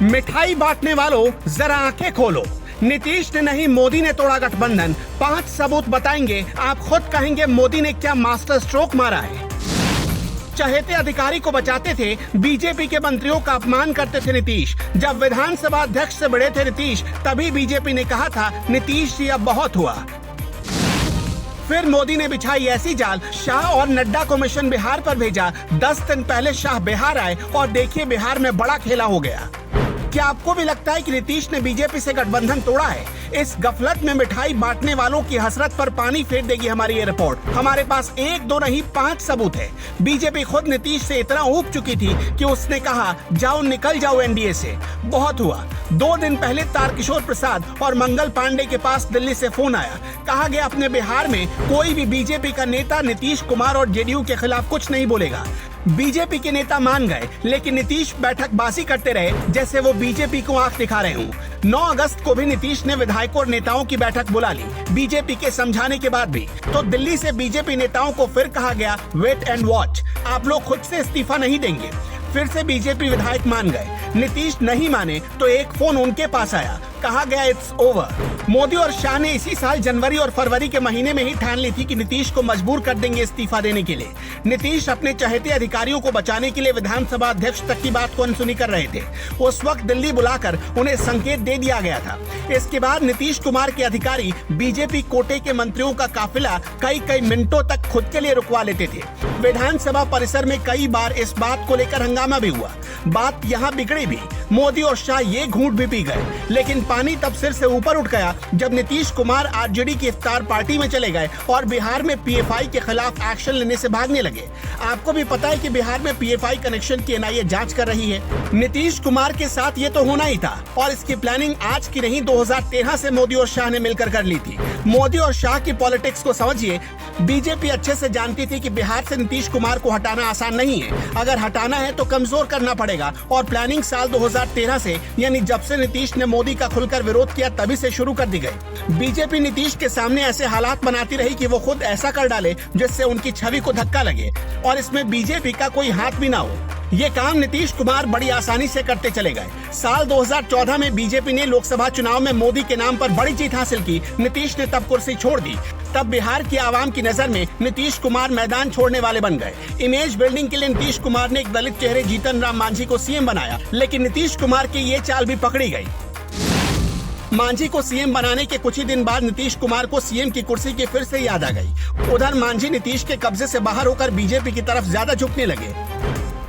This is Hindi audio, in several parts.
मिठाई बांटने वालों जरा आंखें खोलो। नीतीश ने नहीं मोदी ने तोड़ा गठबंधन। 5 सबूत बताएंगे, आप खुद कहेंगे मोदी ने क्या मास्टर स्ट्रोक मारा है। चहेते अधिकारी को बचाते थे, बीजेपी के मंत्रियों का अपमान करते थे नीतीश। जब विधानसभा अध्यक्ष से बड़े थे नीतीश, तभी बीजेपी ने कहा था नीतीश जी अब बहुत हुआ। फिर मोदी ने बिछाई ऐसी जाल, शाह और नड्डा को मिशन बिहार पर भेजा। 10 दिन पहले शाह बिहार आए और देखिए बिहार में बड़ा खेला हो गया। क्या आपको भी लगता है कि नीतीश ने बीजेपी से गठबंधन तोड़ा है? इस गफलत में मिठाई बांटने वालों की हसरत पर पानी फेर देगी हमारी ये रिपोर्ट। हमारे पास 1, 2 नहीं 5 सबूत है। बीजेपी खुद नीतीश से इतना ऊब चुकी थी कि उसने कहा जाओ निकल जाओ एनडीए से, बहुत हुआ। 2 दिन पहले तारकिशोर प्रसाद और मंगल पांडे के पास दिल्ली से फोन आया। कहा गया अपने बिहार में कोई भी बीजेपी का नेता नीतीश कुमार और जेडीयू के खिलाफ कुछ नहीं बोलेगा। बीजेपी के नेता मान गए, लेकिन नीतीश बैठकबाजी करते रहे जैसे वो बीजेपी को आंख दिखा रहे हों। 9 अगस्त को भी नीतीश ने विधायकों और नेताओं की बैठक बुला ली, बीजेपी के समझाने के बाद भी। तो दिल्ली से बीजेपी नेताओं को फिर कहा गया वेट एंड वॉच, आप लोग खुद से इस्तीफा नहीं देंगे। फिर से बीजेपी विधायक मान गए। नीतीश नहीं माने तो एक फोन उनके पास आया, कहा गया इट्स ओवर। मोदी और शाह ने इसी साल जनवरी और फरवरी के महीने में ही ठान ली थी कि नीतीश को मजबूर कर देंगे इस्तीफा देने के लिए। नीतीश अपने चहेते अधिकारियों को बचाने के लिए विधानसभा अध्यक्ष तक की बात को अनसुनी कर रहे थे। उस वक्त दिल्ली बुलाकर उन्हें संकेत दे दिया गया था। इसके बाद नीतीश कुमार के अधिकारी बीजेपी कोटे के मंत्रियों का काफिला कई मिनटों तक खुद के लिए रुकवा लेते थे। विधानसभा परिसर में कई बार इस बात को लेकर हंगामा भी हुआ। बात यहाँ बिगड़ी भी, मोदी और शाह ये घूंट भी पी गए। लेकिन पानी तब सिर से ऊपर उठ गया जब नीतीश कुमार आरजेडी की इफ्तार पार्टी में चले गए और बिहार में पीएफआई के खिलाफ एक्शन लेने से भागने लगे। आपको भी पता है कि बिहार में पीएफआई कनेक्शन की एनआईए जांच कर रही है। नीतीश कुमार के साथ ये तो होना ही था और इसकी प्लानिंग आज की नहीं 2013 से मोदी और शाह ने मिलकर कर ली थी। मोदी और शाह की पॉलिटिक्स को समझिए। बीजेपी अच्छे से जानती थी कि बिहार से नीतीश कुमार को हटाना आसान नहीं है। अगर हटाना है तो कमजोर करना पड़ेगा और प्लानिंग साल 2013 से, यानी जब से नीतीश ने मोदी का खुलकर विरोध किया तभी से शुरू कर दी गई। बीजेपी नीतीश के सामने ऐसे हालात बनाती रही कि वो खुद ऐसा कर डाले जिससे उनकी छवि को धक्का लगे और इसमें बीजेपी का कोई हाथ भी ना हो। ये काम नीतीश कुमार बड़ी आसानी से करते चले गए। साल 2014 में बीजेपी ने लोकसभा चुनाव में मोदी के नाम पर बड़ी जीत हासिल की। नीतीश ने तब कुर्सी छोड़ दी। तब बिहार की आवाम की नजर में नीतीश कुमार मैदान छोड़ने वाले बन गए। इमेज बिल्डिंग के लिए नीतीश कुमार ने एक दलित चेहरे जीतन राम मांझी को सीएम बनाया, लेकिन नीतीश कुमार की ये चाल भी पकड़ी गई। मांझी को सीएम बनाने के कुछ ही दिन बाद नीतीश कुमार को सीएम की कुर्सी की फिर से याद आ गई। उधर मांझी नीतीश के कब्जे से बाहर होकर बीजेपी की तरफ ज्यादा झुकने लगे।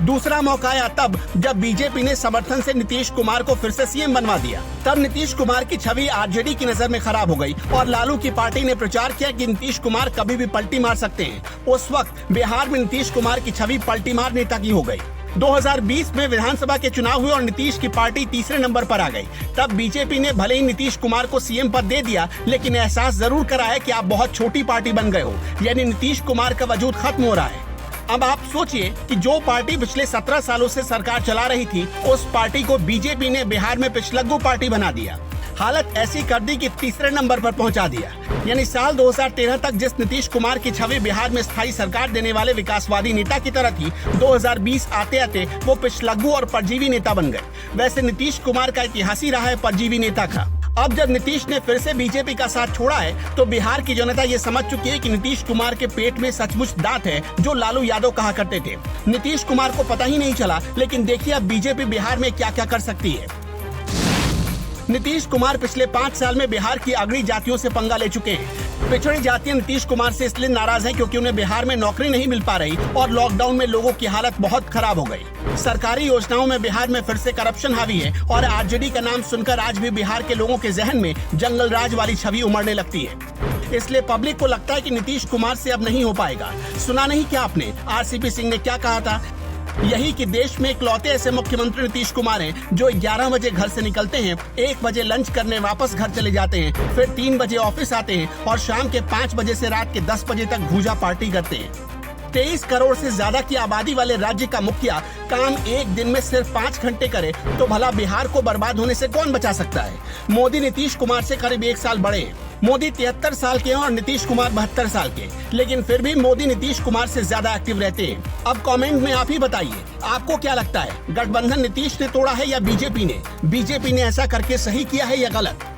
दूसरा मौका आया तब जब बीजेपी ने समर्थन से नीतीश कुमार को फिर से सीएम बनवा दिया। तब नीतीश कुमार की छवि आरजेडी की नजर में खराब हो गई और लालू की पार्टी ने प्रचार किया कि नीतीश कुमार कभी भी पलटी मार सकते हैं। उस वक्त बिहार में नीतीश कुमार की छवि पलटी मार नेता की हो गई। 2020 में विधानसभा के चुनाव हुए और नीतीश की पार्टी तीसरे नंबर पर आ गई। तब बीजेपी ने भले ही नीतीश कुमार को सीएम पद दे दिया, लेकिन एहसास जरूर कराया कि आप बहुत छोटी पार्टी बन गए हो, यानी नीतीश कुमार का वजूद खत्म हो रहा है। अब आप सोचिए कि जो पार्टी पिछले 17 सालों से सरकार चला रही थी, उस पार्टी को बीजेपी ने बिहार में पिछलग्गू पार्टी बना दिया। हालत ऐसी कर दी कि तीसरे नंबर पर पहुंचा दिया। यानी साल 2013 तक जिस नीतीश कुमार की छवि बिहार में स्थायी सरकार देने वाले विकासवादी नेता की तरह थी, 2020 आते आते वो पिछलग्गू और परजीवी नेता बन गए। वैसे नीतीश कुमार का इतिहास ही रहा है परजीवी नेता का। अब जब नीतीश ने फिर से बीजेपी का साथ छोड़ा है, तो बिहार की जनता ये समझ चुकी है कि नीतीश कुमार के पेट में सचमुच दांत है, जो लालू यादव कहा करते थे। नीतीश कुमार को पता ही नहीं चला, लेकिन देखिए अब बीजेपी बिहार में क्या क्या कर सकती है। नीतीश कुमार पिछले 5 साल में बिहार की अगड़ी जातियों से पंगा ले चुके हैं। पिछड़ी जातियां नीतीश कुमार से इसलिए नाराज हैं क्योंकि उन्हें बिहार में नौकरी नहीं मिल पा रही और लॉकडाउन में लोगों की हालत बहुत खराब हो गई। सरकारी योजनाओं में बिहार में फिर से करप्शन हावी है और आरजेडी का नाम सुनकर आज भी बिहार के लोगों के जहन में जंगल राज वाली छवि उमड़ने लगती है। इसलिए पब्लिक को लगता है कि नीतीश कुमार से अब नहीं हो पाएगा। सुना नहीं क्या आपने आरसीपी सिंह ने क्या कहा था? यही कि देश में इकलौते ऐसे मुख्यमंत्री नीतीश कुमार हैं जो 11 बजे घर से निकलते हैं, 1 बजे लंच करने वापस घर चले जाते हैं, फिर 3 बजे ऑफिस आते हैं और शाम के 5 बजे से रात के 10 बजे तक भूजा पार्टी करते हैं। 23 करोड़ से ज्यादा की आबादी वाले राज्य का मुखिया काम एक दिन में सिर्फ 5 घंटे करे तो भला बिहार को बर्बाद होने से कौन बचा सकता है? मोदी नीतीश कुमार से करीब 1 साल बड़े हैं। मोदी 73 साल के हैं और नीतीश कुमार 72 साल के, लेकिन फिर भी मोदी नीतीश कुमार से ज्यादा एक्टिव रहते हैं। अब कमेंट में आप ही बताइए, आपको क्या लगता है, गठबंधन नीतीश ने तोड़ा है या बीजेपी ने? बीजेपी ने ऐसा करके सही किया है या गलत?